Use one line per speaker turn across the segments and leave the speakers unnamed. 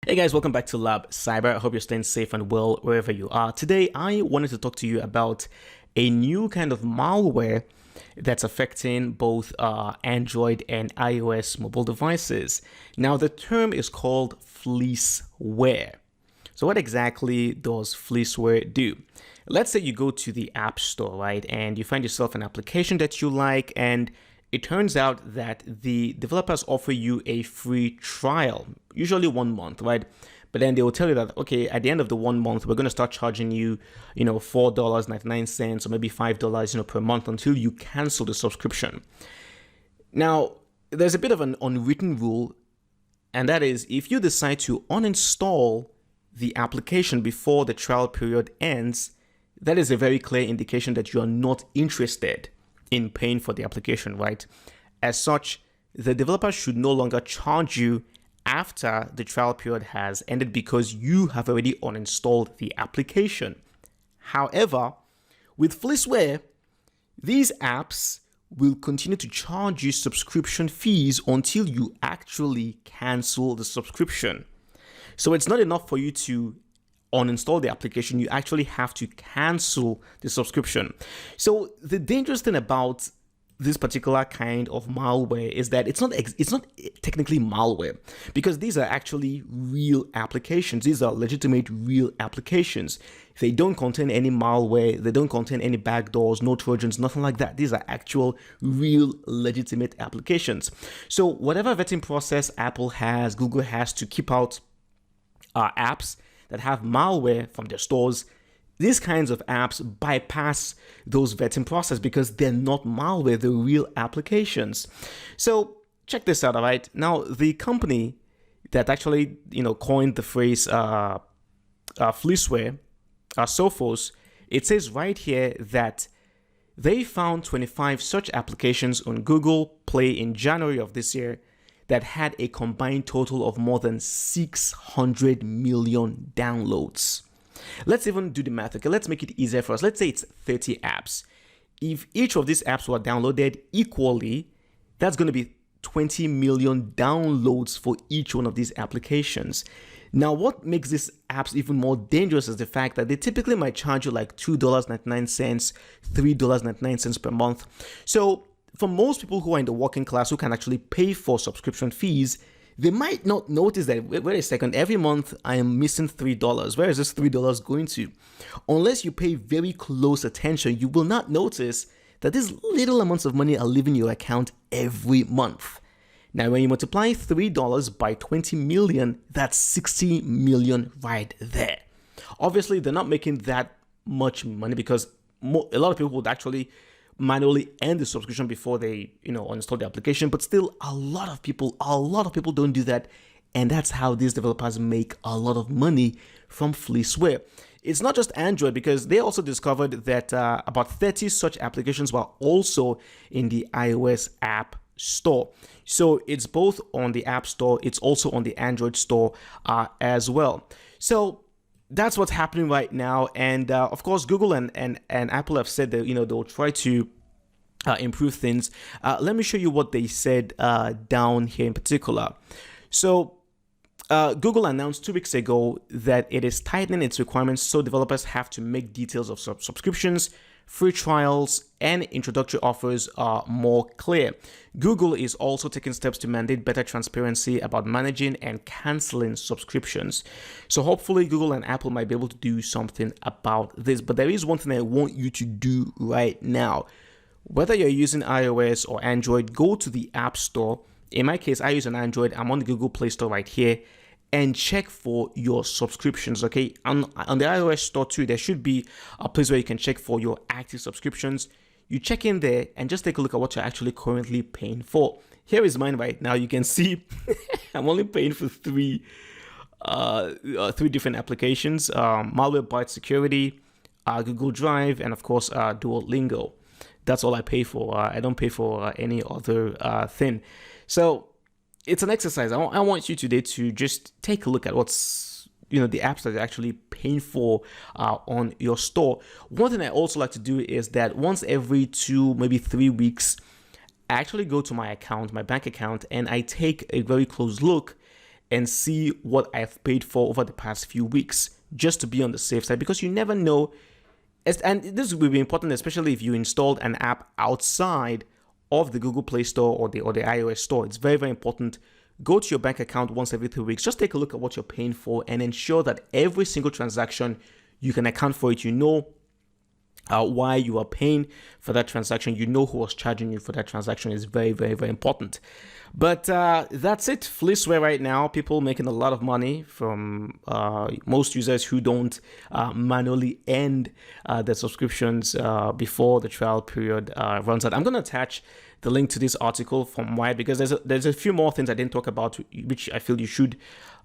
Hey guys, welcome back to Lab Cyber. I hope you're staying safe and well wherever you are. Today, I wanted to talk to you about a new kind of malware that's affecting both Android and iOS mobile devices. Now, the term is called Fleeceware. So what exactly does Fleeceware do? Let's say you go to the App Store, right, and you find yourself an application that you like, and it turns out that the developers offer you a free trial, usually 1 month, right? But then they will tell you that, okay, at the end of the 1 month, we're going to start charging you, $4.99 or maybe $5, per month until you cancel the subscription. Now, there's a bit of an unwritten rule, and that is if you decide to uninstall the application before the trial period ends, that is a very clear indication that you are not interested in paying for the application, right? As such, the developer should no longer charge you after the trial period has ended because you have already uninstalled the application. However, with Fleeceware, these apps will continue to charge you subscription fees until you actually cancel the subscription. So it's not enough for you to uninstall the application, you actually have to cancel the subscription. So the dangerous thing about this particular kind of malware is that it's not technically malware, because these are actually real applications. These are legitimate real applications. They don't contain any malware, they don't contain any backdoors, no trojans, nothing like that. These are actual real legitimate applications. So whatever vetting process Apple has, Google has to keep out apps that have malware from their stores, these kinds of apps bypass those vetting process because they're not malware, they're real applications. So check this out, all right? Now, the company that actually, coined the phrase Fleeceware, Sophos, it says right here that they found 25 such applications on Google Play in January of this year that had a combined total of more than 600 million downloads. Let's even do the math. Okay, let's make it easier for us. Let's say it's 30 apps. If each of these apps were downloaded equally, that's going to be 20 million downloads for each one of these applications. Now, what makes these apps even more dangerous is the fact that they typically might charge you like $2.99, $3.99 per month. So for most people who are in the working class who can actually pay for subscription fees, they might not notice that, wait a second, every month I am missing $3. Where is this $3 going to? Unless you pay very close attention, you will not notice that these little amounts of money are leaving your account every month. Now, when you multiply $3 by 20 million, that's 60 million right there. Obviously, they're not making that much money because a lot of people would actually manually end the subscription before they uninstall the application, but still a lot of people don't do that, and that's how these developers make a lot of money from Fleeceware. It's not just Android, because they also discovered that about 30 such applications were also in the iOS App Store. So it's both on the App Store, it's also on the Android Store as well. So that's what's happening right now, and of course, Google and Apple have said that they'll try to improve things. Let me show you what they said down here in particular. So Google announced 2 weeks ago that it is tightening its requirements, so developers have to make details of subscriptions, free trials, and introductory offers are more clear. Google is also taking steps to mandate better transparency about managing and canceling subscriptions. So hopefully Google and Apple might be able to do something about this. But there is one thing I want you to do right now. Whether you're using iOS or Android, go to the App Store. In my case, I use an Android. I'm on the Google Play Store right here, and check for your subscriptions, okay? On the iOS store too, there should be a place where you can check for your active subscriptions. You check in there and just take a look at what you're actually currently paying for. Here is mine right now. You can see I'm only paying for three different applications: Malware Byte Security, Google Drive, and of course Duolingo. That's all I pay for. I don't pay for any other thing. So it's an exercise. I want you today to just take a look at what's, the apps that you're actually paying for on your store. One thing I also like to do is that once every 2, maybe 3 weeks, I actually go to my account, my bank account, and I take a very close look and see what I've paid for over the past few weeks, just to be on the safe side, because you never know. And this will be important, especially if you installed an app outside of the Google Play Store or the iOS store. It's very, very important. Go to your bank account once every 3 weeks. Just take a look at what you're paying for and ensure that every single transaction, you can account for it. You know why you are paying for that transaction. You know who was charging you for that transaction. Is very, very, very important. But that's it. Fleeceware right now, people making a lot of money from most users who don't manually end their subscriptions before the trial period runs out. I'm going to attach the link to this article from Wired, because there's a few more things I didn't talk about, which I feel you should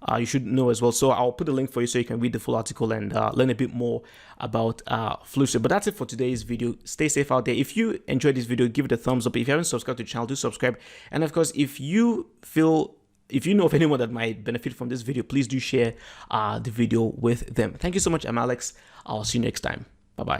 know as well. So I'll put the link for you so you can read the full article and learn a bit more about Fleeceware. But that's it for today's video. Stay safe out there. If you enjoyed this video, give it a thumbs up. If you haven't subscribed to the channel, do subscribe. And of course, if you know of anyone that might benefit from this video, please do share the video with them. Thank you so much. I'm Alex. I'll see you next time. Bye-bye.